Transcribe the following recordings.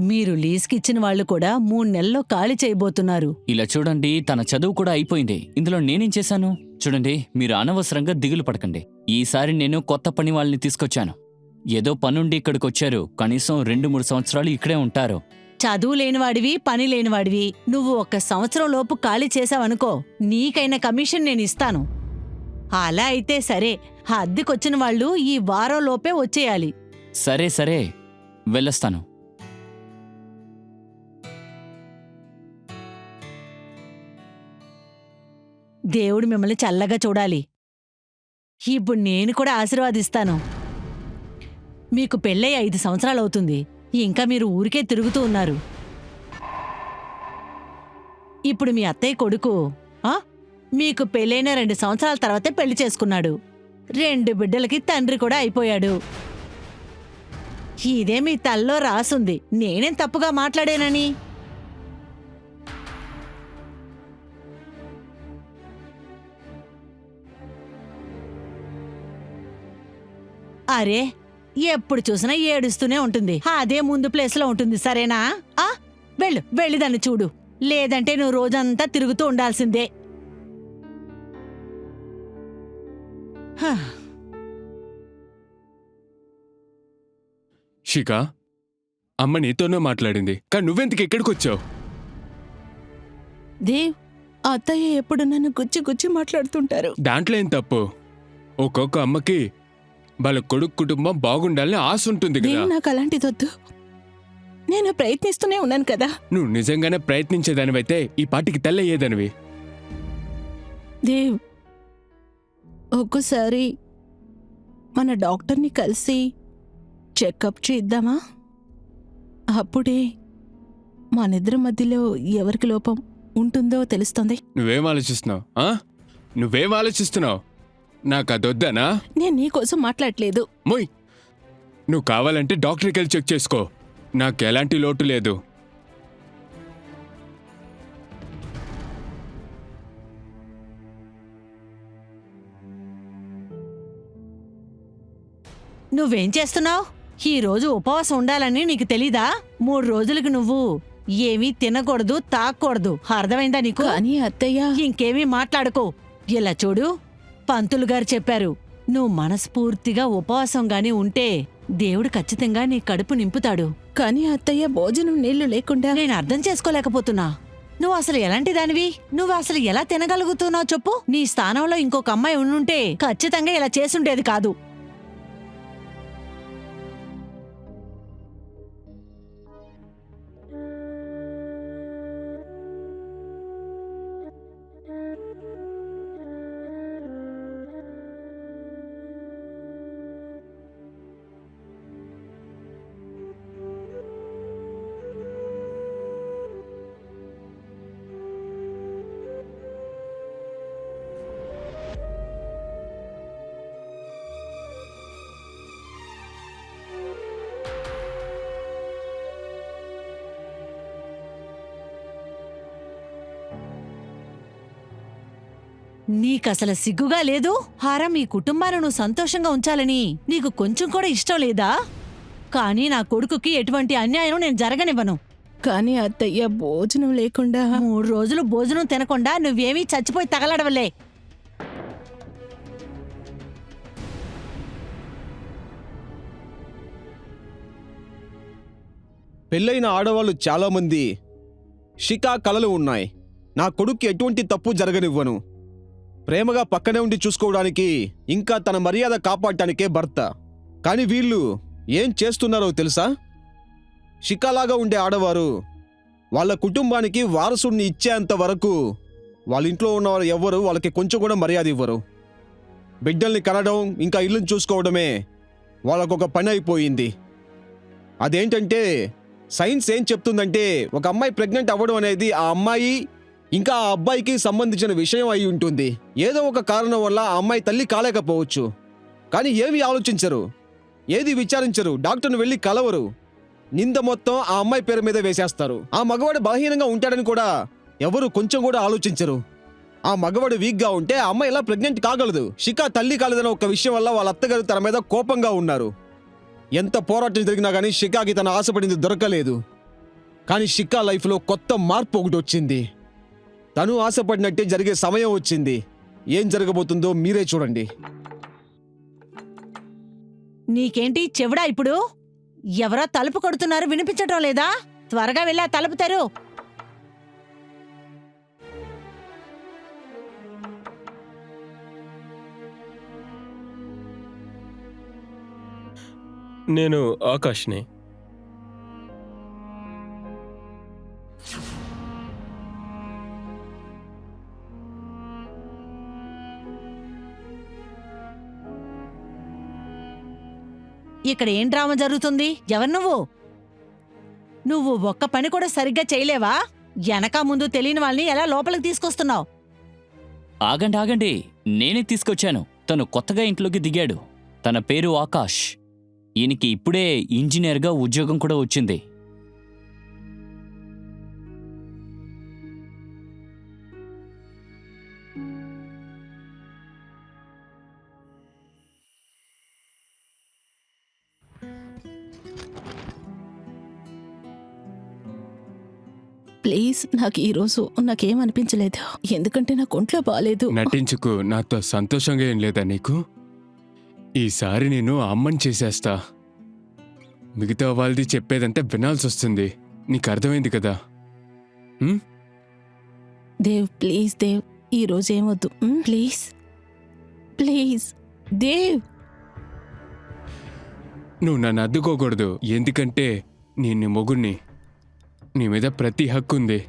మీరు లీజ్కిచ్చిన వాళ్ళు కూడా 3 నెలల్లో ఖాళీ చేయబోతున్నారు. ఇలా చూడండి, తన చదువు కూడా అయిపోయింది. ఇందులో నేనేం చేశాను? చూడండి, మీరు అనవసరంగా దిగులు పడకండి. ఈసారి నేను కొత్త పని వాళ్ళని తీసుకొచ్చాను. ఏదో పనుండి ఇక్కడికొచ్చారు. కనీసం 2-3 సంవత్సరాలు ఇక్కడే ఉంటారు. చదువు లేనివాడివి, పని లేనివాడివి, నువ్వు 1 సంవత్సరం లోపు ఖాళీ చేశావనుకో, నీకైన కమిషన్ నేనిస్తాను. అలా అయితే సరే, అద్దెకొచ్చిన వాళ్ళు ఈ వారం లోపే వచ్చేయాలి. సరే సరే, వెళ్ళొస్తాను. దేవుడు మిమ్మల్ని చల్లగా చూడాలి. ఇప్పుడు నేను కూడా ఆశీర్వాదిస్తాను. మీకు పెళ్ళై 5 సంవత్సరాలవుతుంది. ఇంకా మీరు ఊరికే తిరుగుతూ ఉన్నారు. ఇప్పుడు మీ అత్తయ్య కొడుకు మీకు పెళ్ళైన 2 సంవత్సరాల తర్వాతే పెళ్లి చేసుకున్నాడు. 2 బిడ్డలకి తండ్రి కూడా అయిపోయాడు. ఇదే మీ తల్లో రాసుంది. నేనేం తప్పుగా మాట్లాడానని? అరే, ఎప్పుడు చూసినా ఏడుస్తూనే ఉంటుంది. అదే ముందు ప్లేస్లో ఉంటుంది. సరేనా? వెళ్ళి దాన్ని చూడు. లేదంటే నువ్వు రోజంతా తిరుగుతూ ఉండాల్సిందే. శిఖా, అమ్మ నీతోనే మాట్లాడింది, కానీ నువ్వెందుకు ఇక్కడికొచ్చావు? దేవ్, అత్తయ్య ఎప్పుడు నన్ను గుచ్చి మాట్లాడుతుంటారు. దాంట్లో ఏం తప్పు? ఒక్కొక్క అమ్మకి వాళ్ళ కొడుకు కుటుంబం బాగుండాలని ఆశ ఉంటుంది కదా. దేవ్, నాకు అలాంటిదొద్దు. నేను ప్రయత్నిస్తూనే ఉన్నాను కదా. నువ్వు నిజంగానే ప్రయత్నించేదానివైతే ఈ పాటికి తెల్లయ్యేదానివి. దేవ్, ఒక్కసారి మన డాక్టర్ని కలిసి చెకప్ చేద్దామా? అప్పుడే మనిద్దరి మధ్యలో ఎవరికి లోపం ఉంటుందో తెలుస్తుంది. నువ్వేం ఆలోచిస్తున్నావు? నాకు అదొద్దనా? నేను నీకోసం మాట్లాడలేదు. మొయ్, నువ్వు కావాలంటే డాక్టర్కి వెళ్ళి చెక్ చేసుకో. నాకు ఎలాంటి లోటు లేదు. నువ్వేం చేస్తున్నావు? ఈ రోజు ఉపవాసం ఉండాలని నీకు తెలీదా? 3 రోజులకి నువ్వు ఏమీ తినకూడదు, తాగకూడదు. అర్థమైందా నీకు? కానీ అత్తయ్య, ఇంకేమీ మాట్లాడుకో. ఇలా చూడు, పంతులు గారు చెప్పారు, నువ్వు మనస్ఫూర్తిగా ఉపవాసంగానే ఉంటే దేవుడు ఖచ్చితంగా నీ కడుపు నింపుతాడు. కానీ అత్తయ్య, భోజనం నీళ్లు లేకుండా నేను అర్థం చేసుకోలేకపోతున్నా. నువ్వు అసలు ఎలాంటి దానివి? నువ్వు అసలు ఎలా తినగలుగుతున్నావు చెప్పు? నీ స్థానంలో ఇంకొక అమ్మాయి ఉండుంటే ఖచ్చితంగా ఇలా చేసుండేది కాదు. నీకసలు సిగ్గుగా లేదు? హారా, మీ కుటుంబాన్ని నువ్వు సంతోషంగా ఉంచాలని నీకు కొంచెం కూడా ఇష్టం లేదా? కానీ నా కొడుకుకి ఎటువంటి అన్యాయం నేను జరగనివ్వను. కానీ అత్తయ్య, భోజనం లేకుండా 3 రోజులు భోజనం తినకుండా నువ్వేమీ చచ్చిపోయి తగలడవలే. పెళ్ళైన ఆడవాళ్ళు చాలామంది షికా కలలు ఉన్నాయి. నా కొడుక్కి ఎటువంటి తప్పు జరగనివ్వను. ప్రేమగా పక్కనే ఉండి చూసుకోవడానికి, ఇంకా తన మర్యాద కాపాడటానికే భర్త. కానీ వీళ్ళు ఏం చేస్తున్నారో తెలుసా? షికాలాగా ఉండే ఆడవారు వాళ్ళ కుటుంబానికి వారసుడిని ఇచ్చేంత వరకు వాళ్ళ ఇంట్లో ఉన్నవారు ఎవ్వరు వాళ్ళకి కొంచెం కూడా మర్యాద ఇవ్వరు. బిడ్డల్ని కనడం, ఇంకా ఇల్లుని చూసుకోవడమే వాళ్ళకొక పని అయిపోయింది. అదేంటంటే, సైన్స్ ఏం చెప్తుందంటే, ఒక అమ్మాయి ప్రెగ్నెంట్ అవ్వడం అనేది ఆ అమ్మాయి ఇంకా ఆ అబ్బాయికి సంబంధించిన విషయం అయి ఉంటుంది. ఏదో ఒక కారణం వల్ల ఆ అమ్మాయి తల్లి కాలేకపోవచ్చు. కానీ ఏమీ ఆలోచించరు, ఏది విచారించరు, డాక్టర్ని వెళ్ళి కలవరు. నింద మొత్తం ఆ అమ్మాయి పేరు మీద వేసేస్తారు. ఆ మగవాడు బలహీనంగా ఉంటాడని కూడా ఎవరు కొంచెం కూడా ఆలోచించరు. ఆ మగవాడు వీక్గా ఉంటే ఆ అమ్మాయి ఎలా ప్రెగ్నెంట్ కాగలదు? షికా తల్లి కాలేదన్న ఒక విషయం వల్ల వాళ్ళ అత్తగారు తన మీద కోపంగా ఉన్నారు. ఎంత పోరాటం జరిగినా కానీ షికాకి తన ఆశపడింది దొరకలేదు. కానీ షికా లైఫ్లో కొత్త మార్పు ఒకటి వచ్చింది. తను ఆశపడినట్టే జరిగే సమయం వచ్చింది. ఏం జరగబోతుందో మీరే చూడండి. నీకేంటి చెవుడా ఇప్పుడు? ఎవరో తలుపు కొడుతున్నారు, వినిపించటం లేదా? త్వరగా వెళ్ళా తలుపు తెరు. నేను ఆకాష్ని. ఇక్కడ ఏం డ్రామా జరుగుతుంది? ఎవరు నువ్వు? నువ్వు ఒక్క పని కూడా సరిగ్గా చేయలేవా? వెనక ముందు తెలియని వాళ్ళని ఎలా లోపలికి తీసుకొస్తున్నావు? ఆగండి ఆగండి, నేనే తీసుకొచ్చాను. తను కొత్తగా ఇంట్లోకి దిగాడు. తన పేరు ఆకాష్. ఈయనకి ఇప్పుడే ఇంజనీర్గా ఉద్యోగం కూడా వచ్చింది. ప్లీజ్, నాకు ఈరోజు నాకేమనిపించలేదు, ఎందుకంటే నాకు ఒంట్లో బాగాలేదు. నటించుకు. నాతో సంతోషంగా ఏం లేదా నీకు? ఈసారి నేను అమ్మని చేసేస్తా. మిగతా వాళ్ళది చెప్పేదంటే వినాల్సి వస్తుంది. నీకు అర్థమైంది కదా? దేవ్ ప్లీజ్, దేవ్ ఈరోజు ఏమొద్దు ప్లీజ్ ప్లీజ్ దేవ్. నువ్వు నన్ను అద్దుకోకూడదు, ఎందుకంటే నేను మొగుణ్ణి. నీ మీద ప్రతి హక్కు ఉంది.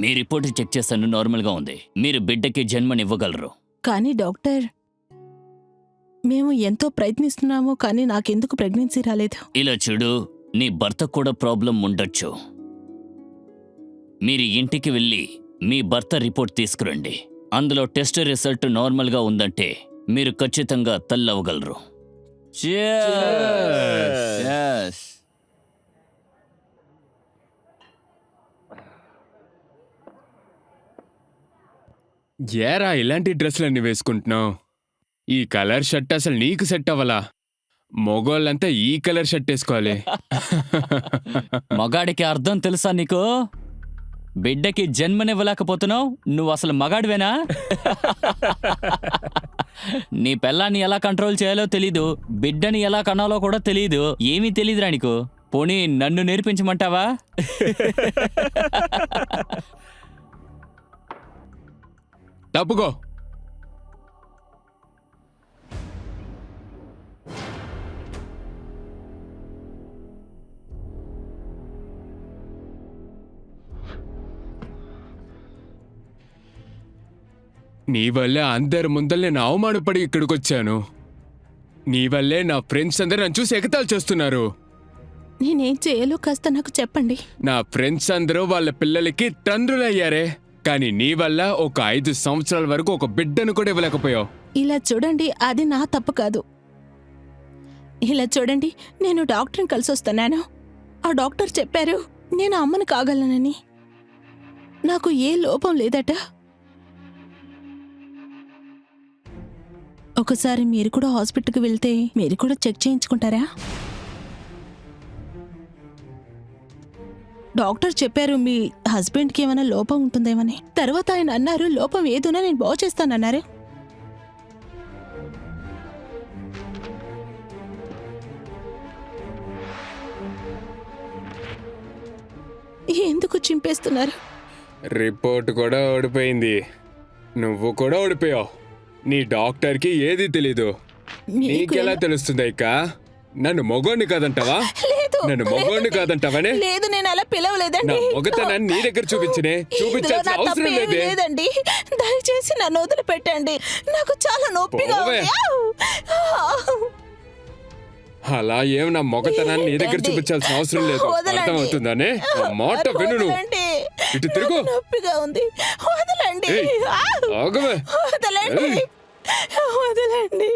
మీ రిపోర్ట్ చెక్ చేశాను, నార్మల్గా ఉంది. మీరు బిడ్డకి జన్మనివ్వగలరు. కానీ డాక్టర్, మేము ఎంతో ప్రయత్నిస్తున్నాము, కానీ నాకెందుకు ప్రెగ్నెన్సీ రాలేదు? ఇలా చూడు, నీ భర్తకు కూడా ప్రాబ్లం ఉండొచ్చు. మీరు ఇంటికి వెళ్ళి మీ భర్త రిపోర్ట్ తీసుకురండి. అందులో టెస్ట్ రిజల్ట్ నార్మల్గా ఉందంటే మీరు ఖచ్చితంగా తల్లవగలరు. ఏరా ఇలాంటి డ్రెస్సులన్నీ వేసుకుంటున్నావు? ఈ కలర్ షర్ట్ అసలు నీకు సెట్ అవ్వలా. మగోళ్ళంతా ఈ కలర్ షర్ట్ వేసుకోవాలి. మగాడికి అర్థం తెలుసా నీకు? బిడ్డకి జన్మనివ్వలేకపోతున్నావు, నువ్వు అసలు మగాడివేనా? నీ పెళ్ళాన్ని ఎలా కంట్రోల్ చేయాలో తెలీదు, బిడ్డని ఎలా కనాలో కూడా తెలీదు. ఏమీ తెలీదురా నీకు. పోనీ నన్ను నేర్పించమంటావా? తప్పుకో. నీ వల్లే అందరి ముందర నేను అవమానపడి ఇక్కడికొచ్చాను. నీ వల్లే నా ఫ్రెండ్స్ అందరూ నన్ను చూసి ఎగతాళి చేస్తున్నారు. నేనేం చేయాలో కాస్త నాకు చెప్పండి. నా ఫ్రెండ్స్ అందరూ వాళ్ళ పిల్లలకి తండ్రులయ్యారే, కానీ నీ వల్ల ఒక 5 సంవత్సరాల వరకు ఒక బిడ్డను కూడా ఇవ్వలేకపోయావు. ఇలా చూడండి, అది నా తప్పు కాదు. ఇలా చూడండి, నేను డాక్టర్ని కలిసి వస్తున్నాను. ఆ డాక్టర్ చెప్పారు నేను అమ్మను కాగలనని. నాకు ఏ లోపం లేదట. ఒకసారి మీరు కూడా హాస్పిటల్కి వెళ్తే మీరు కూడా చెక్ చేయించుకుంటారా? డాక్టర్ చెప్పారు మీ హస్బెండ్కి ఏమైనా లోపం ఉంటుందేమని. తర్వాత ఆయన అన్నారు లోపం ఏదున్నా నేను బాగు చేస్తానన్నారు. ఎందుకు చింపేస్తున్నారు? రిపోర్ట్ కూడా ఓడిపోయింది, నువ్వు కూడా ఓడిపోయావు. నీ డాక్టర్కి ఏది తెలీదు. నీకెలా తెలుస్తుంది ఇక? నన్ను మొగోణ్ణి కాదంటావా? నన్ను మొగోణ్ణి కాదంటావనే? లేదు, నేను అలా పిలవలేదండి. మొగతనాన్ని నీ దగ్గర చూపించాల్సిన అవసరం లేదే. లేదండి, దయచేసి నన్ను వదిలిపెట్టండి. నాకు చాలా నొప్పిగా ఉంది. అలా ఏం నా మొగతనాన్ని నీ దగ్గర చూపించాల్సిన అవసరం లేదు. అర్థమవుతుందానే? మాట విను. నువ్వు ఇటు తిరుగు. నొప్పిగా ఉంది, వదలండి. ఆగవే. వదలండి, వదలండి.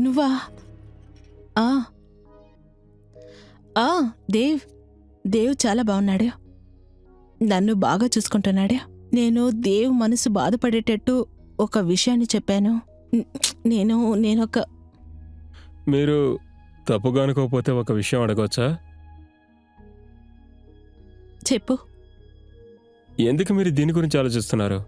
నువ్వా? ఆ ఆ, దేవ్ చాలా బాగున్నాడు. నన్ను బాగా చూసుకుంటున్నాడు. నేను దేవ్ మనసు బాధపడేటట్టు ఒక విషయాన్ని చెప్పాను. నేనొక మీరు తప్పుగా అనుకోకపోతే ఒక విషయం అడగవచ్చా? చెప్పు. ఎందుకు మీరు దీని గురించి ఆలోచిస్తున్నారు?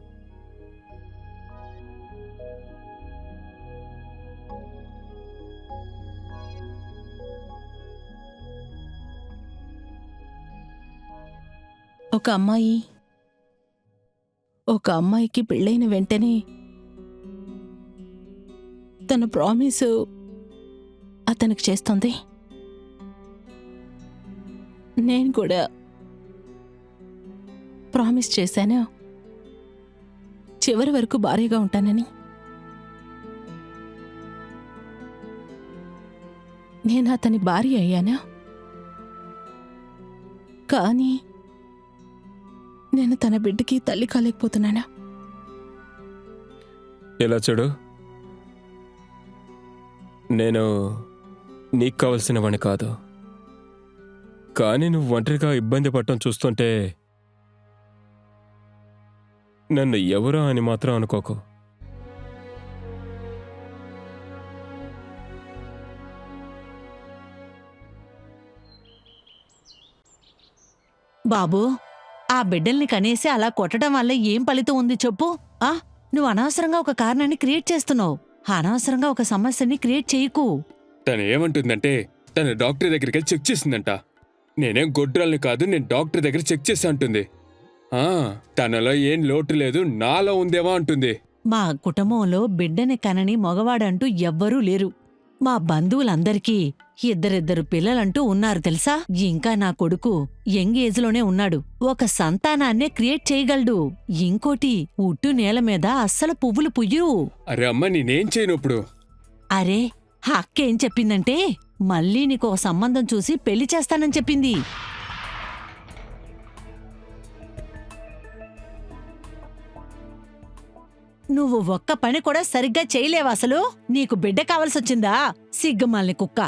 ఒక అమ్మాయికి పెళ్ళైన వెంటనే తన ప్రామిసు అతనికి చేస్తుంది. నేను కూడా ప్రామిస్ చేశాను, చివరి వరకు భార్యగా ఉంటానని. నేను అతని భార్య అయ్యానా? కానీ నేను తన బిడ్డకి తల్లి కాలేకపోతున్నానా? ఇలా చూడు, నేను నీకు కావలసిన వాణ్ణి కాదు, కానీ నువ్వు ఒంటరిగా ఇబ్బంది పడటం చూస్తుంటే నన్ను ఎవరో అని మాత్రం అనుకోకు. బాబూ, ఆ బిడ్డల్ని కనేసి అలా కొట్టడం వల్ల ఏం ఫలితం ఉంది చెప్పు? నువ్వు అనవసరంగా ఒక కారణాన్ని క్రియేట్ చేస్తున్నావు. అనవసరంగా ఒక సమస్యని క్రియేట్ చేయకు. తను ఏమంటుందంటే తను డాక్టర్ దగ్గరికి వెళ్ళి చెక్ చేసిందంట. నేనేం గొడ్రాల్ని కాదు, నేను డాక్టర్ దగ్గర చెక్ చేసి అంటుంది. తనలో ఏం లోటు లేదు, నాలో ఉందేమో అంటుంది. మా కుటుంబంలో బిడ్డని కనని మగవాడంటూ ఎవ్వరూ లేరు. మా బంధువులందరికీ ఇద్దరిద్దరు పిల్లలంటూ ఉన్నారు తెలుసా? ఇంకా నా కొడుకు యంగ్ ఏజ్లోనే ఉన్నాడు. ఒక సంతానాన్నే క్రియేట్ చేయగలడు. ఇంకోటి, ఉట్టు నేల మీద అస్సలు పువ్వులు పుయ్యు. అరే అమ్మ, నేనేం చేయను ఇప్పుడు? అరే, అక్కేం చెప్పిందంటే మళ్ళీ నీకు ఒక సంబంధం చూసి పెళ్లి చేస్తానని చెప్పింది. నువ్వు ఒక్క పని కూడా సరిగ్గా చేయలేవా అసలు? నీకు బిడ్డ కావలసొచ్చిందా? సిగ్గుమాలిని కుక్క.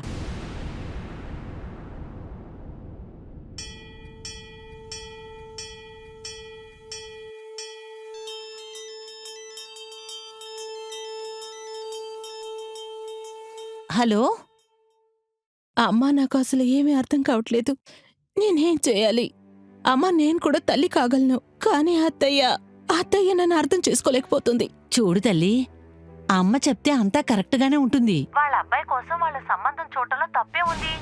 హలో, అమ్మా, నాకు అసలు ఏమీ అర్థం కావట్లేదు. నేనేం చేయాలి? అమ్మా, నేను కూడా తల్లి కాగలను, కానీ అత్తయ్య నన్ను అర్థం చేసుకోలేకపోతుంది. చూడు తల్లి, అమ్మ చెప్తే అంతా కరెక్ట్గానే ఉంటుంది. వాళ్ళ అబ్బాయి కోసం వాళ్ళ సంబంధం చూడటంలో తప్పే ఉంది.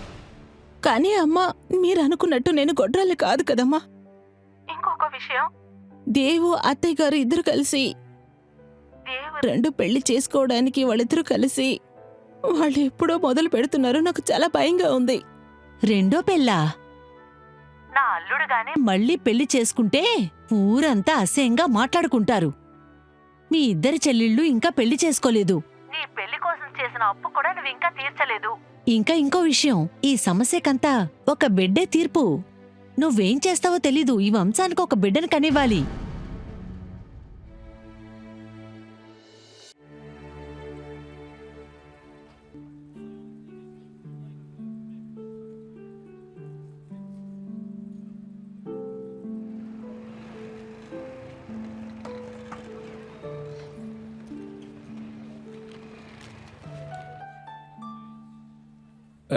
కానీ అమ్మా, మీరు అనుకున్నట్టు నేను గొడ్రాలి కాదు కదమ్మా. ఇంకొక విషయం, దేవు అత్తయ్య గారు ఇద్దరు కలిసి రెండు పెళ్లి చేసుకోవడానికి వాళ్ళిద్దరూ కలిసి వాళ్ళు ఎప్పుడో మొదలు పెడుతున్నారు. నాకు చాలా భయంగా ఉంది. రెండో పెళ్ళా? నా అల్లుడుగానే మళ్ళీ పెళ్లి చేసుకుంటే ఊరంతా అసహ్యంగా మాట్లాడుకుంటారు. మీ ఇద్దరి చెల్లెళ్ళు ఇంకా పెళ్లి చేసుకోలేదు. నీ పెళ్లి కోసం చేసిన అప్పు కూడా నువ్వు ఇంకా తీర్చలేదు. ఇంకా ఇంకో విషయం, ఈ సమస్యకంతా ఒక బిడ్డే తీర్పు. నువ్వేం చేస్తావో తెలీదు. ఈ వంశానికి ఒక బిడ్డను కనివ్వాలి.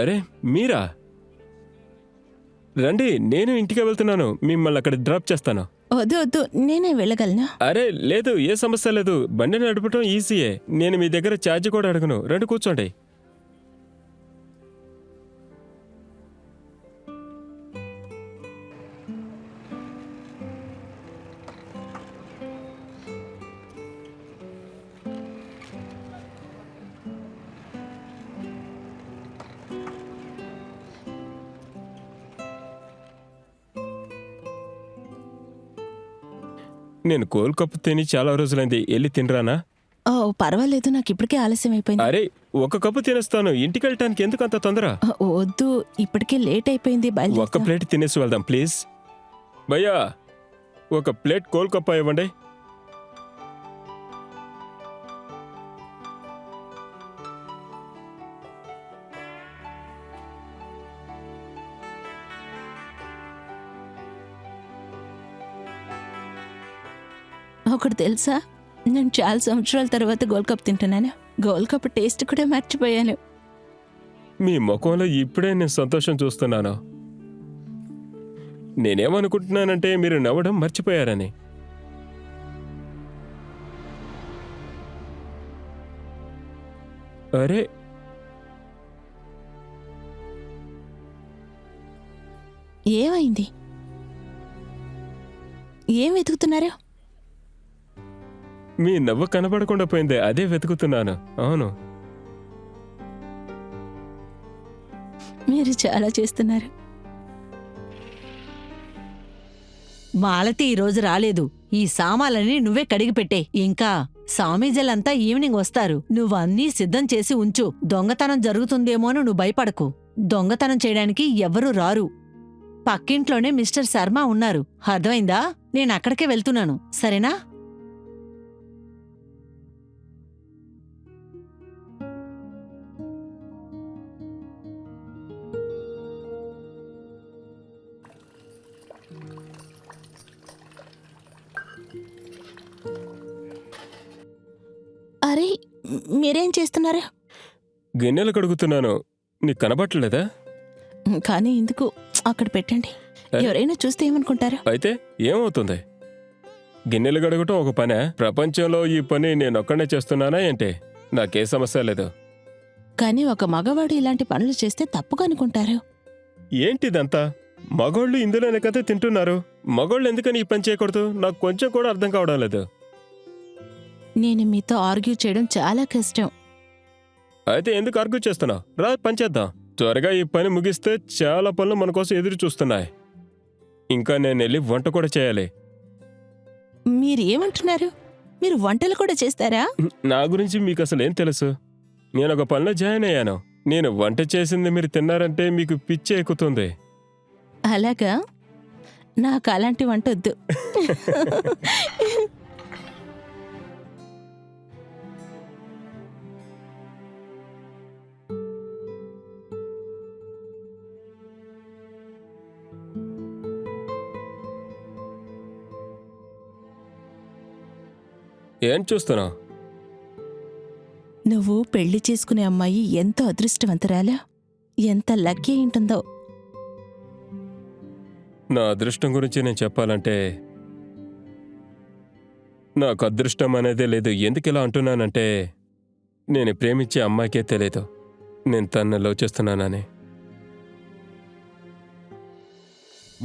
అరే మీరా? రండి, నేను ఇంటికి వెళ్తున్నాను. మిమ్మల్ని అక్కడ డ్రాప్ చేస్తాను. వద్దు, నేనే వెళ్ళగలను. అరే లేదు, ఏ సమస్య లేదు. బండి నడపటం ఈజీయే. నేను మీ దగ్గర ఛార్జ్ కూడా అడగను. రండి, కూర్చోండి. నేను కోల్ కప్పు తిని చాలా రోజులైంది. వెళ్ళి తినరానా? పర్వాలేదు, నాకు ఇప్పటికే ఆలస్యం అయిపోయింది. అరే, ఒక కప్పు తినేస్తాను. ఇంటికి వెళ్ళటానికి ఎందుకు అంత తొందర? వద్దు, ఇప్పటికే లేట్ అయిపోయింది. ఒక్క ప్లేట్ తినేసి వెళ్దాం ప్లీజ్. భయ్యా, ఒక ప్లేట్ కోల్ కప్ప ఇవ్వండి. ఒకటి తెలుసా, నేను చాలా సంవత్సరాల తర్వాత గోల్డ్ కప్ తింటున్నాను. గోల్డ్ కప్ టేస్ట్ కూడా మర్చిపోయాను. మీ ముఖంలో ఇప్పుడే నేను సంతోషం చూస్తున్నాను. నేనేమనుకుంటున్నానంటే మీరు నవ్వడం మర్చిపోయారని. అరే, ఏమైంది? ఏం వెతుకుతున్నారు? మీ నవ్వు కనబడకుండా పోయిందే, అదే వెతుకుతున్నాను. అవును, మీరు చాలా చేస్తున్నారు. మాలతి ఈరోజు రాలేదు. ఈ సామాన్లని నువ్వే కడిగి పెట్టే. ఇంకా స్వామీజీలంతా ఈవినింగ్ వస్తారు. నువ్వు అన్నీ సిద్ధం చేసి ఉంచు. దొంగతనం జరుగుతుందేమో అని నువ్వు భయపడకు. దొంగతనం చేయడానికి ఎవ్వరూ రారు. పక్కింట్లోనే మిస్టర్ శర్మ ఉన్నారు. అర్థమైందా? నేనక్కడికే వెళ్తున్నాను, సరేనా? అరే, మీరేం చేస్తున్నారు? గిన్నెలు కడుగుతున్నాను. నీకు కనబట్టలేదా? కానీ ఎందుకు అక్కడ పెట్టండి. ఎవరైనా చూస్తే ఏమనుకుంటారు? అయితే ఏమవుతుంది? గిన్నెలు కడగటం ఒక పనే? ప్రపంచంలో ఈ పని నేనొక్కడే చేస్తున్నానా ఏంటి? నాకే సమస్య లేదు. కానీ ఒక మగవాడు ఇలాంటి పనులు చేస్తే తప్పుగా అనుకుంటారు. ఏంటిదంతా? మగోళ్ళు ఇందులోనే కదా తింటున్నారు. మగోళ్ళు ఎందుకని ఈ పని చేయకూడదు? నాకు కొంచెం కూడా అర్థం కావడం లేదు. నేను మీతో ఆర్గ్యూ చేయడం చాలా కష్టం. అయితే ఎందుకు ఆర్గ్యూ చేస్తున్నావు? రా, పని చేద్దాం. త్వరగా ఈ పని ముగిస్తే చాలా పనులు మన కోసం ఎదురు చూస్తున్నాయి. ఇంకా నేను వెళ్ళి వంట కూడా చేయాలి. మీరు ఏమంటున్నారు? మీరు వంటలు కూడా చేస్తారా? నా గురించి మీకు అసలు ఏం తెలుసు? నేను ఒక పనిలో జాయిన్ అయ్యాను. నేను వంట చేసింది మీరు తిన్నారంటే మీకు పిచ్చి ఎక్కుతుంది. అలాగా? నాకు అలాంటి వంట వద్దు. ఏం చూస్తున్నావు? నువ్వు పెళ్లి చేసుకునే అమ్మాయి ఎంతో అదృష్టవంతురాలా, ఎంత లక్కీ ఉంటుందో. నా అదృష్టం గురించి నేను చెప్పాలంటే నాకు అదృష్టం అనేదే లేదు. ఎందుకు ఇలా అంటున్నానంటే నేను ప్రేమించే అమ్మాయికే తెలియదు నేను తనని లవ్ చేస్తున్నానని.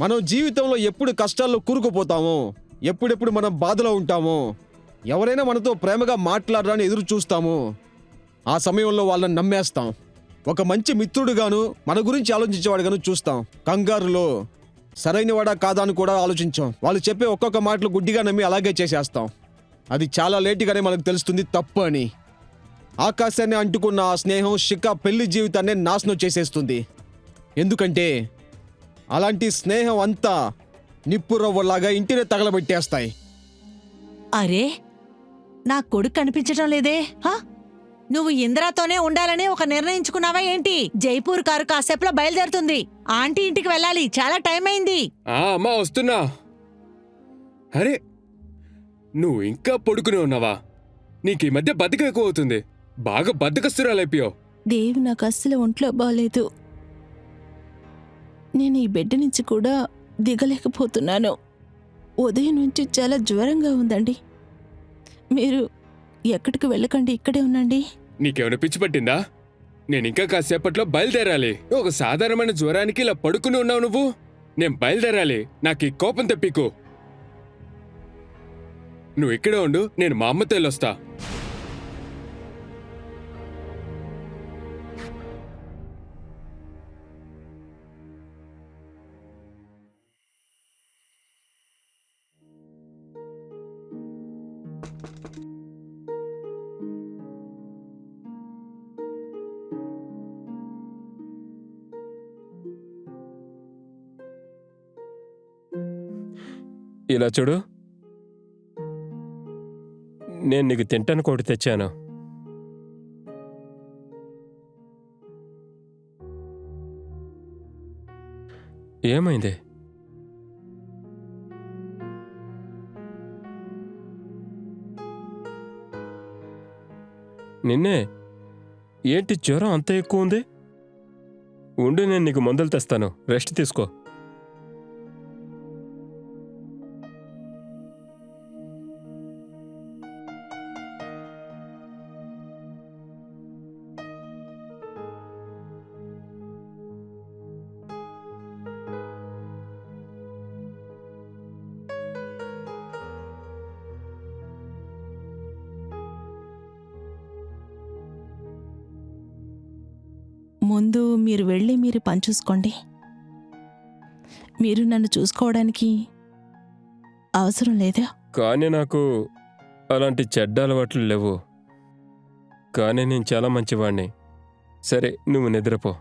మనం జీవితంలో ఎప్పుడు కష్టాల్లో కూరుకుపోతామో, ఎప్పుడెప్పుడు మనం బాధలో ఉంటామో, ఎవరైనా మనతో ప్రేమగా మాట్లాడరాని ఎదురు చూస్తామో, ఆ సమయంలో వాళ్ళని నమ్మేస్తాం. ఒక మంచి మిత్రుడుగాను మన గురించి ఆలోచించేవాడుగాను చూస్తాం. కంగారులో సరైనవాడా కాదా అని కూడా ఆలోచించాం. వాళ్ళు చెప్పే ఒక్కొక్క మాటలు గుడ్డిగా నమ్మి అలాగే చేసేస్తాం. అది చాలా లేటుగానే మనకు తెలుస్తుంది తప్పు అని. ఆకాశాన్ని అంటుకున్న ఆ స్నేహం శిఖా పెళ్లి జీవితాన్ని నాశనం చేసేస్తుంది. ఎందుకంటే అలాంటి స్నేహం అంతా నిప్పురవ్వలాగా ఇంటినే తగలబెట్టేస్తాయి. అరే, నా కొడుకు కనిపించటం లేదే. హా? నువ్వు ఇందిరాతోనే ఉండాలని ఒక నిర్ణయించుకున్నావా ఏంటి? జైపూర్ కారు కాసేపులో బయలుదేరుతుంది. ఆంటీ ఇంటికి వెళ్ళాలి, చాలా టైం అయింది. అమ్మా, వస్తున్నా. అరే, నువ్వు ఇంకా పడుకునే ఉన్నావా? నీకు ఈ మధ్య బద్ధకం ఎక్కువ అవుతుంది. బాగా బద్ధకస్తురాలైపోయావు. దేవ్, నాకు అస్సలు ఒంట్లో బాలేదు. నేను ఈ బెడ్ నుంచి కూడా దిగలేకపోతున్నాను. ఉదయం నుంచి చాలా జ్వరంగా ఉందండి. మీరు ఎక్కడికి వెళ్ళకండి, ఇక్కడే ఉండండి. నీకేమైనా పిచ్చి పట్టిందా? నేను ఇంకా కాసేపట్లో బయలుదేరాలి. ఒక సాధారణమైన జ్వరానికి ఇలా పడుకుని ఉన్నావు నువ్వు. నేను బయలుదేరాలి. నాకు ఈ కోపం తెప్పికు. నువ్వు ఇక్కడే ఉండు, నేను మా అమ్మతో వెళ్ళొస్తా. ఇలా చూడు, నేను నీకు తింటాను కోటి తెచ్చాను. ఏమైంది? నిన్నే. ఏంటి జ్వరం అంత ఎక్కువ ఉంది? ఉండు, నేను నీకు మందులు తెస్తాను, రెస్ట్ తీసుకో. ముందు మీరు వెళ్ళి మీరు పని చూసుకోండి. మీరు నన్ను చూసుకోవడానికి అవసరం లేదా? కానీ నాకు అలాంటి చెడ్డ అలవాట్లు లేవు. కానీ నేను చాలా మంచివాణ్ణి. సరే, నువ్వు నిద్రపో.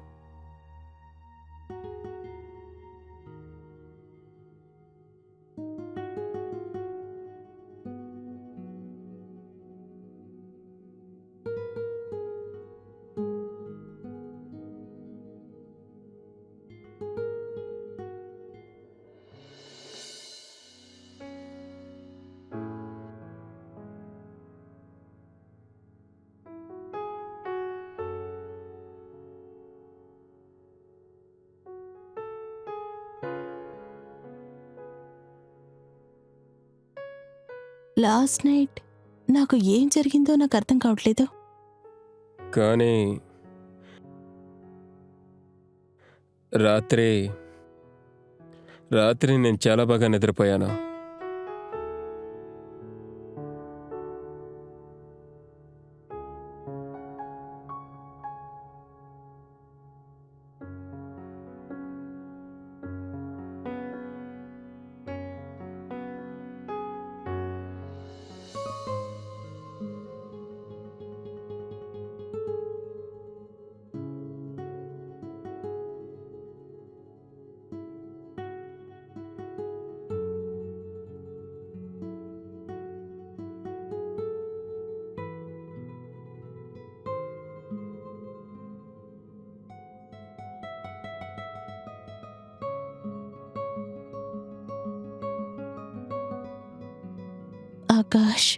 లాస్ట్ నైట్ నాకు ఏం జరిగిందో నాకు అర్థం కావట్లేదు. కానీ రాత్రి నేను చాలా బాగా నిద్రపోయాను. ఆకాష్,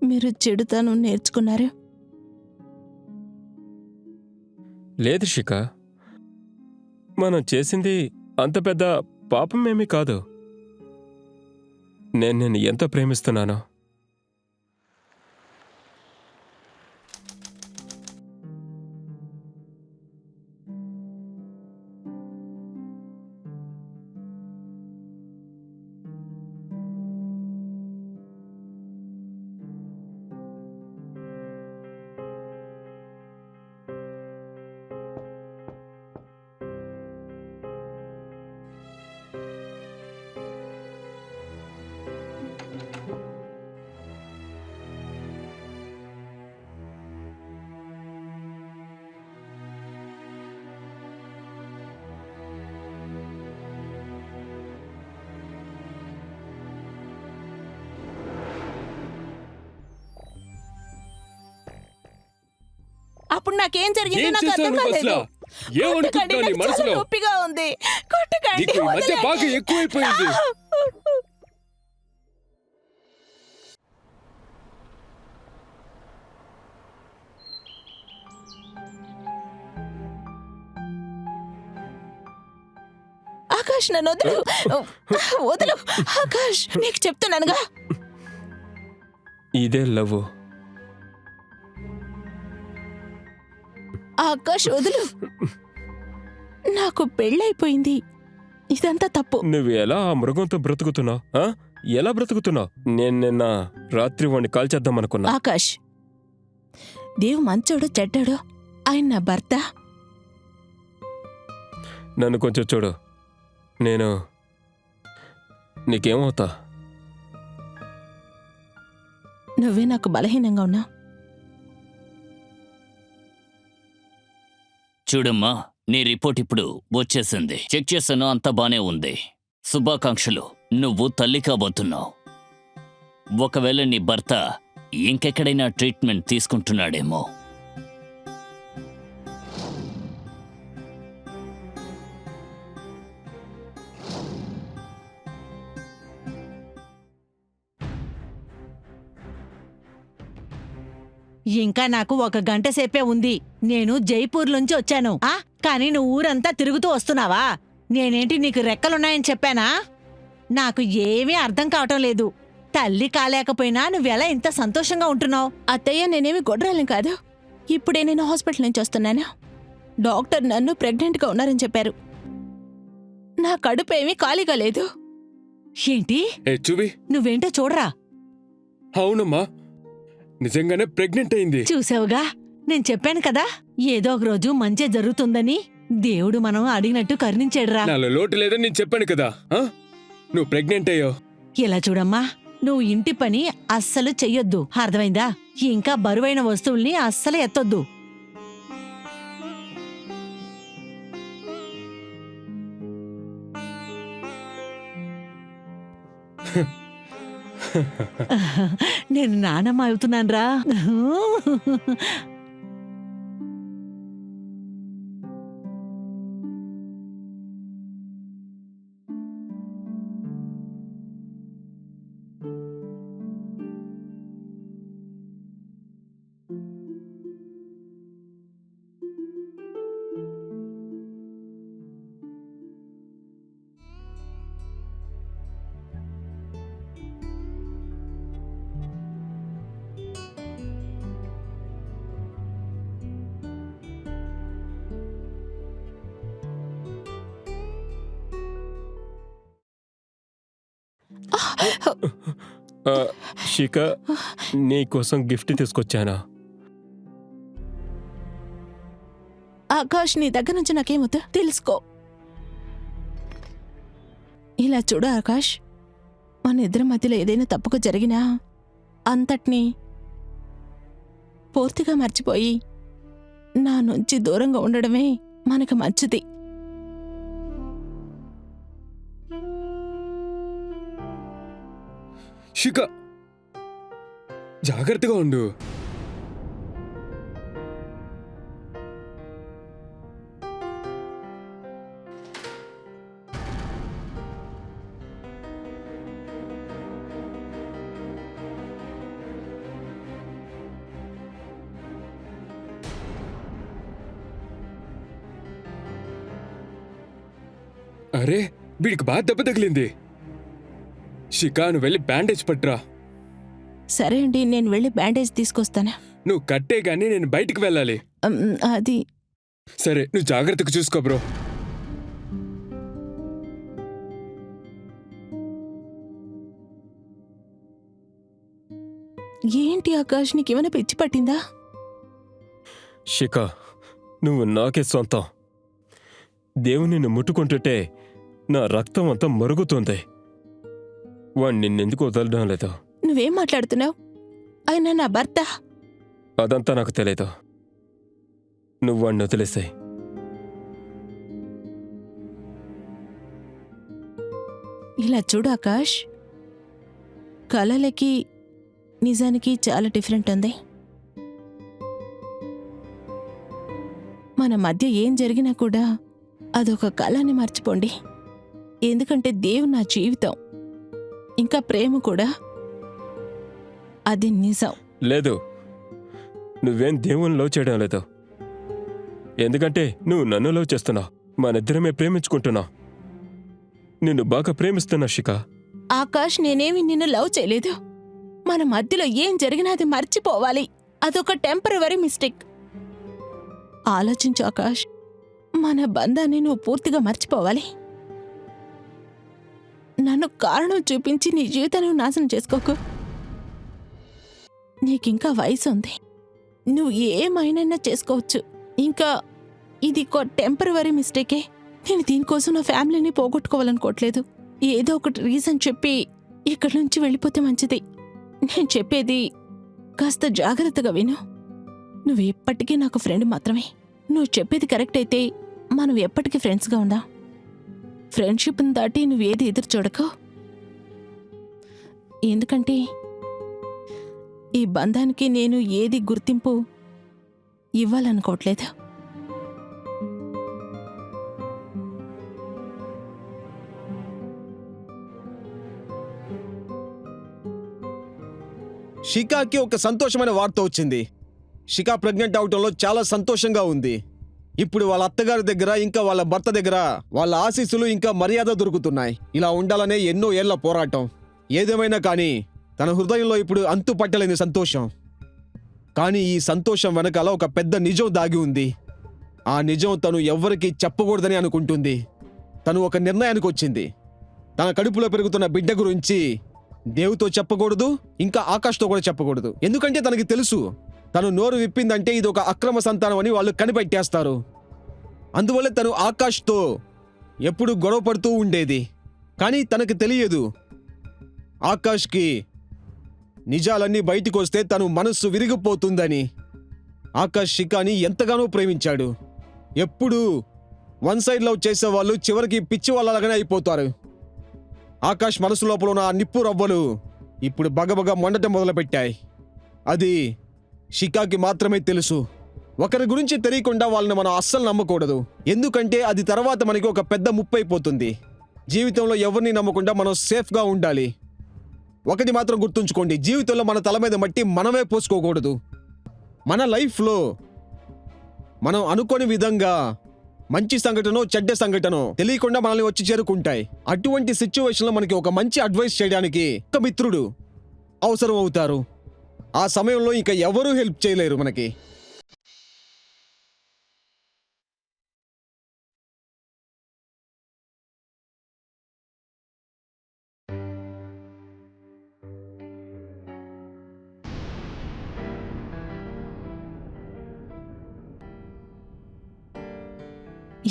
మీరు చెడుతనం నేర్చుకున్నారు. లేదు శిఖ, మనం చేసింది అంత పెద్ద పాపమేమీ కాదు. నేను నిన్ను ఎంత ప్రేమిస్తున్నానో. అప్పుడు నాకేం జరిగిందో ఏం నాకు చేశావు అర్థం నువ్వు కాలేదు. అసలు? ఏం కొట్టకండి, అనుకుంటున్నావు నీ నాకు చాలా మనసులో? నొప్పిగా ఉంది. కొట్టకండి, నీకు ఈ మధ్య వదలండి. బాగా ఎక్కువైపోయింది. ఆకాష్, నన్ను వదులు. వదులు ఆకాష్, నీకు చెప్తున్నానుగా. ఇదే లవ్. ఆకాష్, వదులు. నాకు పెళ్ళైపోయింది. ఇదంతా తప్పు. నువ్వు ఎలా ఆ మృగంతో బ్రతుకుతున్నావు? ఎలా బ్రతుకుతున్నావు? నేను నిన్న రాత్రి వాడిని కాల్చేద్దామనుకున్నా. ఆకాష్, దేవు మంచోడు చెడ్డాడు, ఆయన నా భర్త. నన్ను కొంచెం చూడు. నేను నీకేమవుతా? నువ్వే నాకు బలహీనంగా ఉన్నా. చూడమ్మా, నీ రిపోర్ట్ ఇప్పుడు వచ్చేసింది. చెక్ చేశాను, అంతా బానే ఉంది. శుభాకాంక్షలు, నువ్వు తల్లి కాబోతున్నావు. ఒకవేళ నీ భర్త ఇంకెక్కడైనా ట్రీట్మెంట్ తీసుకుంటున్నాడేమో. ఇంకా నాకు 1 గంట సేపే ఉంది. నేను జైపూర్ నుంచి వచ్చాను. కానీ నువ్వు ఊరంతా తిరుగుతూ వస్తున్నావా? నేనేంటి నీకు రెక్కలున్నాయని చెప్పానా? నాకు ఏమీ అర్థం కావటం లేదు. తల్లి కాలేకపోయినా నువ్వెలా ఇంత సంతోషంగా ఉంటున్నావు? అత్తయ్య, నేనేమి గొడ్రాలని కాదు. ఇప్పుడే నేను హాస్పిటల్ నుంచి వస్తున్నాను. డాక్టర్ నన్ను ప్రెగ్నెంట్గా ఉన్నారని చెప్పారు. నా కడుపు ఏమీ ఖాళీగా లేదు. ఏంటి? ఏ చూవి. నువ్వేంటో చూడరా. అవునమ్మా, నిజంగానే ప్రెగ్నెంట్ అయింది. చూసావుగా, నేను చెప్పాను కదా ఏదో ఒక రోజు మంచి జరుగుతుందని. దేవుడు మనం అడిగినట్టు కరుణించాడురా. నాలో లోటు లేదని నేను చెప్పాను కదా. నువ్వు ప్రెగ్నెంట్ అయ్యో. ఇలా చూడమ్మా, నువ్వు ఇంటి పని అస్సలు చెయ్యొద్దు, అర్థమైందా? ఇంకా బరువైన వస్తువుల్ని అస్సలు ఎత్తొద్దు. నేను నానమ్మ అవుతున్నానురా. శిఖ, నీకోసం గిఫ్ట్ తీసుకొచ్చానా? ఆకాష్, నీ దగ్గర నుంచి నాకేమవుతా తెలుసుకో. ఇలా చూడు ఆకాష్, మన ఇద్దరి మధ్యలో ఏదైనా తప్పుగా జరిగినా అంతటినీ పూర్తిగా మర్చిపోయి నా నుంచి దూరంగా ఉండడమే మనకు మంచిది. శిఖ, జాగ్రత్తగా ఉండు. అరే, వీడికి బాగా దెబ్బ తగిలింది. శిఖా, నువ్వు వెళ్ళి బ్యాండేజ్ పట్టురా. సరే అండి, నేను వెళ్ళి బ్యాండేజ్ తీసుకొస్తాను. నువ్వు కట్టే గానీ నేను బయటికి వెళ్ళాలి. అది సరే, నువ్వు జాగ్రత్తగా చూసుకో బ్రో. ఏంటి ఆకాష్, నీకేమైనా పిచ్చి పట్టిందా? శిఖ, నువ్వు నాకే సొంతం. దేవుని నిన్ను ముట్టుకుంటుంటే నా రక్తం అంతా మరుగుతుంది. వాణ్ణి నిన్నెందుకు వదలడం లేదు? నువ్వేం మాట్లాడుతున్నావు? ఆయన నా భర్త. అదంతా నాకు తెలియదు. నువ్వు వాణ్ణి వదిలేసాయి. ఇలా చూడు ఆకాష్, కలలకి నిజానికి చాలా డిఫరెంట్ ఉంది. మన మధ్య ఏం జరిగినా కూడా అదొక కళ అని మర్చిపోండి. ఎందుకంటే దేవుడు నా జీవితం, ఇంకా ప్రేమ కూడా అది నిజం. లేదు, నువ్వేం దేవుని లవ్ చేయడం లేదు. ఎందుకంటే నువ్వు నన్ను లవ్ చేస్తున్నావు. మనిద్దరమే ప్రేమించుకుంటున్నావు. నిన్ను బాగా ప్రేమిస్తున్నా శిఖ. ఆకాష్, నేనేమి నిన్ను లవ్ చేయలేదు. మన మధ్యలో ఏం జరిగినా అది మర్చిపోవాలి. అదొక టెంపరవరీ మిస్టేక్. ఆలోచించు ఆకాష్, మన బంధాన్ని నువ్వు పూర్తిగా మర్చిపోవాలి. నన్ను కారణం చూపించి నీ జీవితాన్ని నాశనం చేసుకోకు. నీకింకా వయసు ఉంది, నువ్వు ఏమైనా చేసుకోవచ్చు. ఇంకా ఇది ఒక టెంపరవరీ మిస్టేకే. నేను దీనికోసం నా ఫ్యామిలీని పోగొట్టుకోవాలనుకోవట్లేదు. ఏదో ఒకటి రీజన్ చెప్పి ఇక్కడి నుంచి వెళ్ళిపోతే మంచిది. నేను చెప్పేది కాస్త జాగ్రత్తగా విను. నువ్వు ఎప్పటికీ నాకు ఫ్రెండ్ మాత్రమే. నువ్వు చెప్పేది కరెక్ట్ అయితే మనం ఎప్పటికీ ఫ్రెండ్స్గా ఉందాం. ఫ్రెండ్షిప్ని దాటి నువ్వేది ఎదురు చూడకు. ఎందుకంటే ఈ బంధానికి నేను ఏది గుర్తింపు ఇవ్వాలనుకోవట్లేదు. షికాకి ఒక సంతోషమైన వార్త వచ్చింది. శిఖా ప్రెగ్నెంట్ అవటంలో చాలా సంతోషంగా ఉంది. ఇప్పుడు వాళ్ళ అత్తగారి దగ్గర ఇంకా వాళ్ళ భర్త దగ్గర వాళ్ళ ఆశీస్సులు ఇంకా మర్యాద దొరుకుతున్నాయి. ఇలా ఉండాలనే ఎన్నో ఏళ్ల పోరాటం. ఏదేమైనా కానీ తన హృదయంలో ఇప్పుడు అంతు పట్టలేని సంతోషం. కానీ ఈ సంతోషం వెనకాల ఒక పెద్ద నిజం దాగి ఉంది. ఆ నిజం తను ఎవ్వరికీ చెప్పకూడదని అనుకుంటుంది. తను ఒక నిర్ణయానికి వచ్చింది. తన కడుపులో పెరుగుతున్న బిడ్డ గురించి దేవుతో చెప్పకూడదు, ఇంకా ఆకాష్తో కూడా చెప్పకూడదు. ఎందుకంటే తనకి తెలుసు, తను నోరు విప్పిందంటే ఇది ఒక అక్రమ సంతానం అని వాళ్ళు కనిపెట్టేస్తారు. అందువల్ల తను ఆకాష్తో ఎప్పుడు గొడవ పడుతూ ఉండేది. కానీ తనకు తెలియదు, ఆకాష్కి నిజాలన్నీ బయటికి వస్తే తను మనస్సు విరిగిపోతుందని. ఆకాష్ శిఖాని ఎంతగానో ప్రేమించాడు. ఎప్పుడూ వన్ సైడ్ లవ్ చేసేవాళ్ళు చివరికి పిచ్చి వాళ్ళలాగానే అయిపోతారు. ఆకాష్ మనసు లోపల ఉన్న ఆ నిప్పు రవ్వలు ఇప్పుడు బగబగ మండటం మొదలుపెట్టాయి. అది శిఖాకి మాత్రమే తెలుసు. ఒకరి గురించి తెలియకుండా వాళ్ళని మనం అస్సలు నమ్మకూడదు. ఎందుకంటే అది తర్వాత మనకి ఒక పెద్ద ముప్పు అయిపోతుంది. జీవితంలో ఎవరిని నమ్మకుండా మనం సేఫ్గా ఉండాలి. ఒకటి మాత్రం గుర్తుంచుకోండి, జీవితంలో మన తల మీద మట్టి మనమే పోసుకోకూడదు. మన లైఫ్లో మనం అనుకోని విధంగా మంచి సంఘటనో చెడ్డ సంఘటనో తెలియకుండా మనల్ని వచ్చి చేరుకుంటాయి. అటువంటి సిచ్యువేషన్లో మనకి ఒక మంచి అడ్వైస్ చేయడానికి ఒక మిత్రుడు అవసరం అవుతారు. ఆ సమయంలో ఇంకా ఎవరూ హెల్ప్ చేయలేరు మనకి.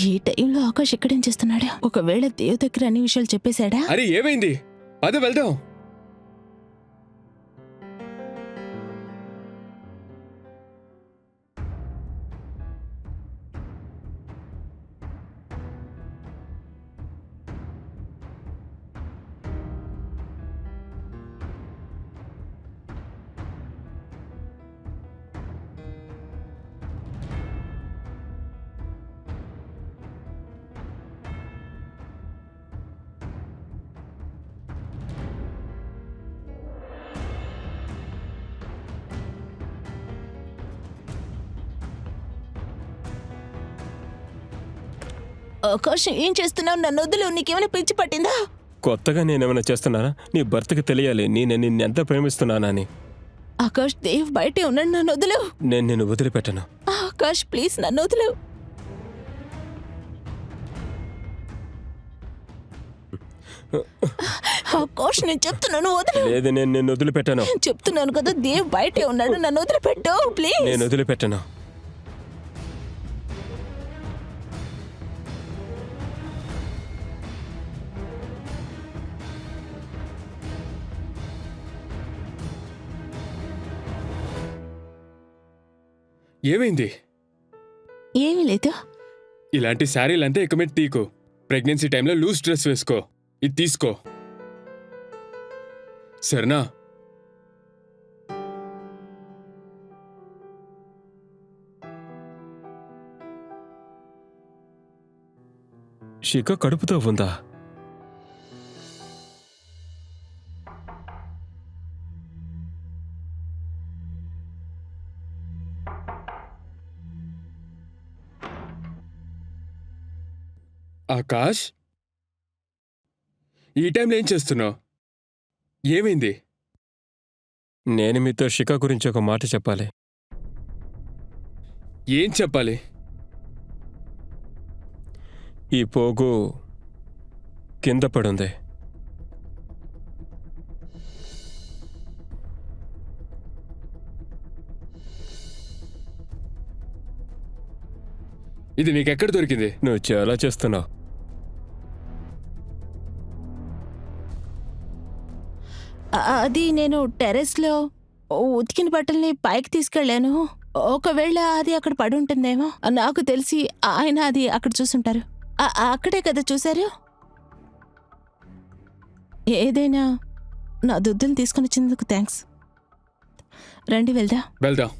ఈ టైంలో ఆకాష్ ఇక్కడేం చేస్తున్నాడా? ఒకవేళ దేవ్ దగ్గర అన్ని విషయాలు చెప్పేశాడా? అరే ఏమైంది? అది వెళ్దాం. ఆకాష్ ఏం చేస్తున్నావు? నన్ను వదిలు. నీకేమైనా పిచ్చి పట్టిందా? కొత్తగా నేనేమైనా చేస్తున్నానా? నీ భర్తకి తెలియాలి నేను నిన్నెంత ప్రేమిస్తున్నానని. ఆకాష్, దేవ్ బయటే ఉన్నాడు. నన్ను వదిలు. నేను నిన్ను వదిలిపెట్టను. ఆకాష్ ప్లీజ్ నన్ను వదిలు. ఆకాష్ నేను చెప్తున్నాను వదిలు. లేదు, నేను నిన్ను వదిలిపెట్టను. చెప్తున్నాను కదా, దేవ్ బయటే ఉన్నాడు. నన్ను వదిలిపెట్టు ప్లీజ్. నేను వదిలిపెట్టను. ఏమైంది? ఏమీ లేదు. ఇలాంటి శారీలంతా ఇక మీద తీకు. ప్రెగ్నెన్సీ టైంలో లూజ్ డ్రెస్ వేసుకో. ఇది తీసుకో, సరేనా? శిఖ కడుపుతో ఉందా? ఆకాష్, ఈ టైంలో ఏం చేస్తున్నావు? ఏమైంది? నేను మీతో శిఖ గురించి ఒక మాట చెప్పాలి. ఏం చెప్పాలి? ఈ పోగు కింద పడుంది. ఇది నీకెక్కడ దొరికింది? నువ్వు చాలా చేస్తున్నావు. అది నేను టెర్రస్లో ఉతికిన బట్టల్ని పైకి తీసుకెళ్లాను. ఒకవేళ అది అక్కడ పడి ఉంటుందేమో. నాకు తెలిసి ఆయన అది అక్కడ చూసుంటారు. అక్కడే కదా చూశారు. ఏదైనా నా దుద్దులు తీసుకుని వచ్చినందుకు థ్యాంక్స్. రండి వెళ్దా. వెళ్దాం.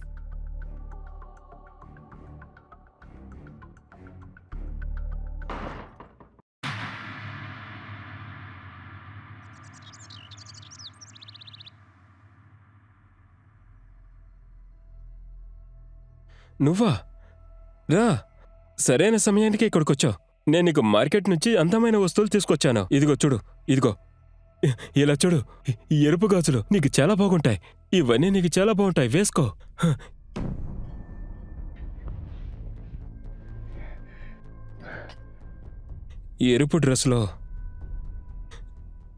నువ్వా? రా, సరైన సమయానికి ఇక్కడికొచ్చావు. నేను నీకు మార్కెట్ నుంచి అందమైన వస్తువులు తీసుకొచ్చాను. ఇదిగో చూడు, ఇదిగో. ఇలా చూడు, ఈ ఎరుపు గాజులు నీకు చాలా బాగుంటాయి. ఇవన్నీ నీకు చాలా బాగుంటాయి, వేసుకో. ఈ ఎరుపు డ్రెస్లో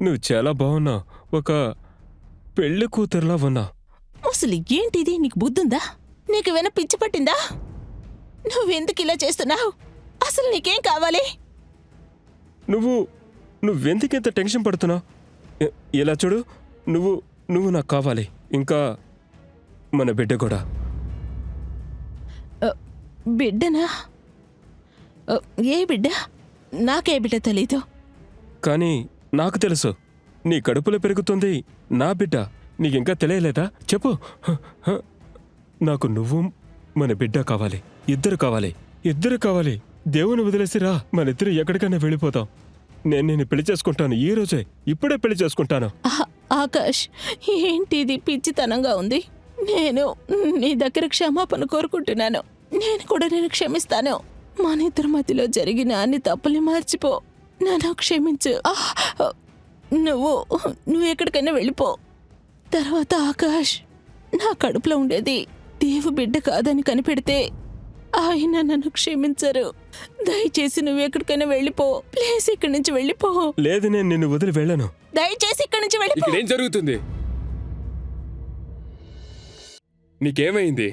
నువ్వు చాలా బాగున్నావు. ఒక పెళ్లి కూతురులా ఉన్నావు. అసలు ఏంటిది? నీకు బుద్ధుందా? నీకు వెన పిచ్చి పట్టిందా? నువ్వెందుకు ఇలా చేస్తున్నావు? అసలు నీకేం కావాలి? నువ్వెందుకింత టెన్షన్ పడుతున్నావు? ఇలా చూడు, నువ్వు నాకు కావాలి. ఇంకా మన బిడ్డ కూడా. బిడ్డనా? ఏ బిడ్డ? నాకే బిడ్డ తెలీదు. కానీ నాకు తెలుసు, నీ కడుపులో పెరుగుతుంది నా బిడ్డ. నీకింకా తెలియలేదా? చెప్పు. నాకు నువ్వు మన బిడ్డ కావాలి. ఇద్దరు కావాలి. దేవుని వదిలేసిరా, మనిద్దరు ఎక్కడికైనా వెళ్ళిపోతాం. నేను పెళ్లి చేసుకుంటాను. ఈ రోజే, ఇప్పుడే పెళ్లి చేసుకుంటాను. ఆకాష్, ఏంటిది? పిచ్చితనంగా ఉంది. నేను నీ దగ్గర క్షమాపణ కోరుకుంటున్నాను. నేను కూడా నేను క్షమిస్తాను. మన ఇద్దరి మధ్యలో జరిగిన అన్ని తప్పుల్ని మర్చిపో. నన్ను క్షమించు. నువ్వు ఎక్కడికైనా వెళ్ళిపో. తర్వాత ఆకాష్, నా కడుపులో ఉండేది దేవు బిడ్డ కాదని కనిపెడితే ఆయన నన్ను క్షమించరు. దయచేసి నువ్వు ఎక్కడికైనా వెళ్ళిపో. ప్లీజ్, ఇక్కడి నుంచి వెళ్ళిపో. లేదు, నేను నిన్ను వదిలి వెళ్ళను. దయచేసి ఇక్కడి నుంచి వెళ్ళిపో. ఇక్కడేం జరుగుతుంది? నీకేమైంది?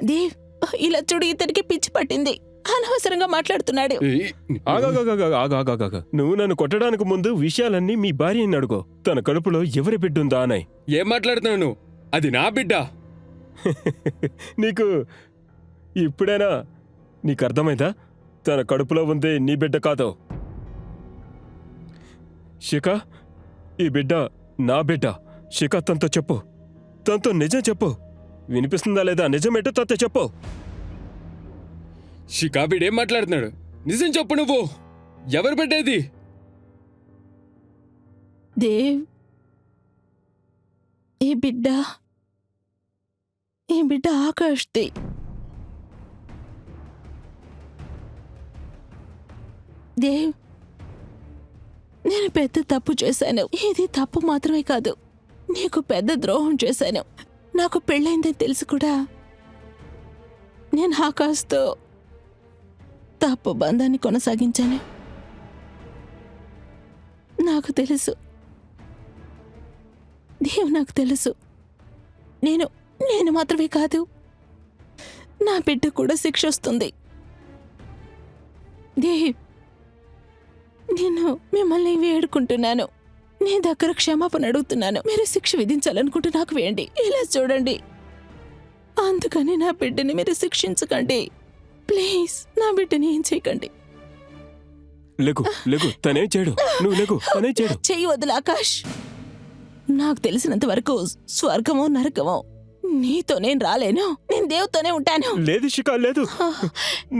దేవ్, ఇలా చూడు, ఇతనికి పిచ్చి పట్టింది. అనవసరంగా మాట్లాడుతున్నాడు. ఆగా. నువ్వు నన్ను కొట్టడానికి ముందు విషయాలన్నీ మీ భార్యని అడుగు. తన కడుపులో ఎవరి బిడ్డుందా అని. ఏం మాట్లాడుతున్నావు నువ్వు? అది నా బిడ్డ. నీకు ఇప్పుడైనా నీకు అర్థమైందా? తన కడుపులో ఉంది నీ బిడ్డ కాదు. శిఖ, ఈ బిడ్డ నా బిడ్డ. శిఖ, తనతో చెప్పు. తనతో నిజం చెప్పు. వినిపిస్తుందా లేదా? నిజమేంటో తనతో చెప్పు. షికాబిడేం మాట్లాడుతున్నాడు? నిజం చెప్పు. నువ్వు ఎవరు బిడ్డది? దేవ్, ఈ బిడ్డ ఆకాష్ది. దేవ్, నేను పెద్ద తప్పు చేశాను. ఇది తప్పు మాత్రమే కాదు, నీకు పెద్ద ద్రోహం చేశాను. నాకు పెళ్ళైందని తెలిసి కూడా నేను ఆకాష్తో తప్పు బంధాన్ని కొనసాగించాను. నాకు తెలుసు దేవ్, నాకు తెలుసు. నేను మాత్రమే కాదు, నా బిడ్డ కూడా శిక్ష వస్తుంది. దేవ్, నేను మిమ్మల్ని వేడుకుంటున్నాను. నీ దగ్గర క్షమాపణ అడుగుతున్నాను. మీరు శిక్ష విధించాలనుకుంటే నాకు వేయండి. ఇలా చూడండి, అందుకని నా బిడ్డని మీరు శిక్షించకండి. ప్లీజ్, నా బిడ్డని ఏం చేయకండి. లేకు, తనేం చేయడు. నువ్వు లేకు, తనే చేయడు. చెయ్యి వదిలు ఆకాష్. నాకు తెలిసినంత వరకు స్వర్గమో నరకమో నీతో నేను రాలేను. నేను దేవుతోనే ఉంటాను. లేదు శిఖ, లేదు.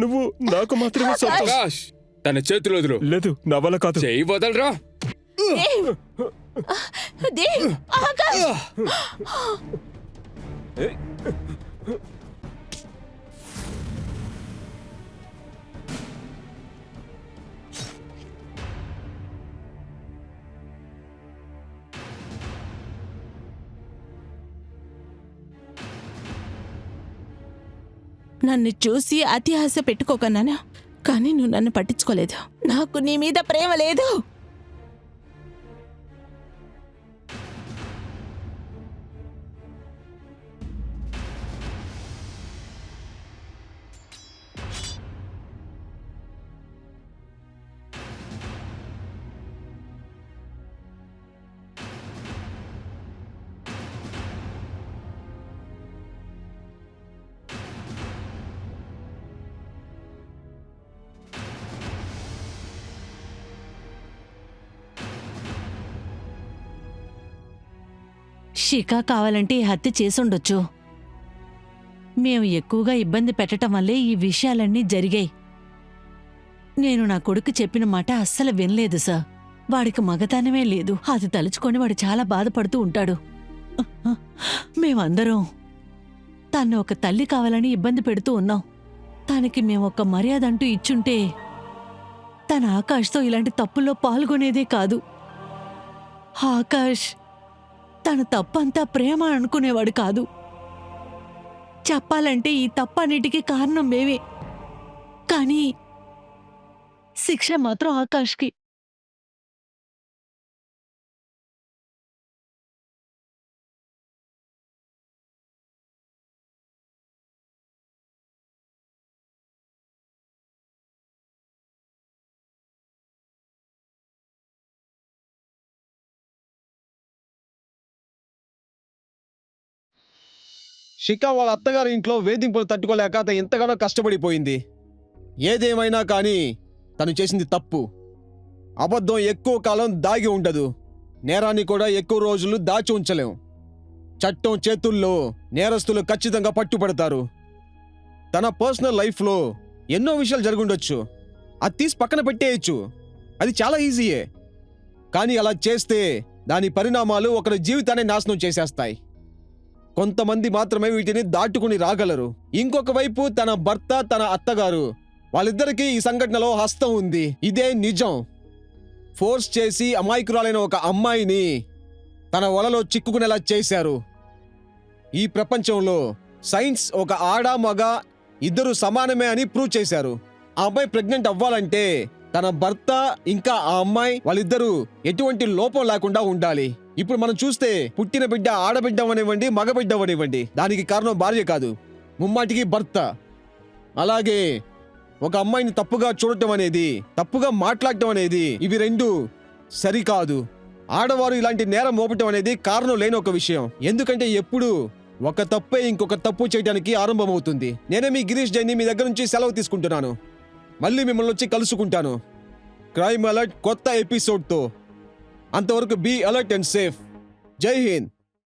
నువ్వు నాకు మాత్రమే సొంతం. ఆకాష్, తన చేతులు వదులు. లేదు, నా వల్ల కాదు. చెయ్యి వదలరా. దేవ్, దేవ్, ఆకాష్. నన్ను చూసి అతి ఆశ పెట్టుకోకన్నాను, కానీ నువ్వు నన్ను పట్టించుకోలేదు. నాకు నీ మీద ప్రేమ లేదు. షికా కావాలంటే ఈ హత్య చేసుండొచ్చు. మేము ఎక్కువగా ఇబ్బంది పెట్టడం వల్లే ఈ విషయాలన్నీ జరిగాయి. నేను నా కొడుకు చెప్పిన మాట అస్సలు వినలేదు సార్. వాడికి మగతనమే లేదు. అది తలుచుకొని వాడు చాలా బాధపడుతూ ఉంటాడు. మేమందరం తను ఒక తల్లి కావాలని ఇబ్బంది పెడుతూ ఉన్నాం. తనకి మేమొక మర్యాద అంటూ ఇచ్చుంటే తన ఆకాష్తో ఇలాంటి తప్పుల్లో పాల్గొనేదే కాదు. ఆకాష్ తన తప్పంతా ప్రేమ అనుకునేవాడు కాదు. చెప్పాలంటే ఈ తప్పన్నిటికీ కారణం మేమే. కానీ శిక్ష మాత్రం ఆకాష్కి. శిఖ వాళ్ళ అత్తగారి ఇంట్లో వేధింపులు తట్టుకోలేక తను ఎంతగానో కష్టపడిపోయింది. ఏదేమైనా కానీ తను చేసింది తప్పు. అబద్ధం ఎక్కువ కాలం దాగి ఉండదు. నేరాన్ని కూడా ఎక్కువ రోజులు దాచి ఉంచలేం. చట్టం చేతుల్లో నేరస్తులు ఖచ్చితంగా పట్టుపడతారు. తన పర్సనల్ లైఫ్లో ఎన్నో విషయాలు జరుగుండొచ్చు. అది తీసి పక్కన పెట్టేయచ్చు. అది చాలా ఈజీయే. కానీ అలా చేస్తే దాని పరిణామాలు ఒకరి జీవితాన్ని నాశనం చేసేస్తాయి. కొంతమంది మాత్రమే వీటిని దాటుకుని రాగలరు. ఇంకొక వైపు తన భర్త, తన అత్తగారు వాళ్ళిద్దరికీ ఈ సంఘటనలో హస్తం ఉంది. ఇదే నిజం. ఫోర్స్ చేసి అమాయకురాలైన ఒక అమ్మాయిని తన వలలో చిక్కుకునేలా చేశారు. ఈ ప్రపంచంలో సైన్స్ ఒక ఆడ మగ ఇద్దరు సమానమే అని ప్రూవ్ చేశారు. ఆ అమ్మాయి ప్రెగ్నెంట్ అవ్వాలంటే తన భర్త ఇంకా ఆ అమ్మాయి వాళ్ళిద్దరూ ఎటువంటి లోపం లేకుండా ఉండాలి. ఇప్పుడు మనం చూస్తే పుట్టిన బిడ్డ ఆడబిడ్డ అవనివ్వండి, మగబిడ్డ అవనివ్వండి, దానికి కారణం భార్య కాదు, ముమ్మాటికి భర్త. అలాగే ఒక అమ్మాయిని తప్పుగా చూడటం అనేది, తప్పుగా మాట్లాడటం అనేది, ఇవి రెండు సరికాదు. ఆడవారు ఇలాంటి నేరం మోపటం అనేది కారణం లేని ఒక విషయం. ఎందుకంటే ఎప్పుడు ఒక తప్పే ఇంకొక తప్పు చేయడానికి ఆరంభమవుతుంది. నేనే మీ గిరీష్ జైన్ని మీ దగ్గర నుంచి సెలవు తీసుకుంటున్నాను. మళ్ళీ మిమ్మల్ని వచ్చి కలుసుకుంటాను క్రైమ్ అలర్ట్ కొత్త ఎపిసోడ్తో. అంతవరకు బీ అలర్ట్ అండ్ సేఫ్. జై హింద్.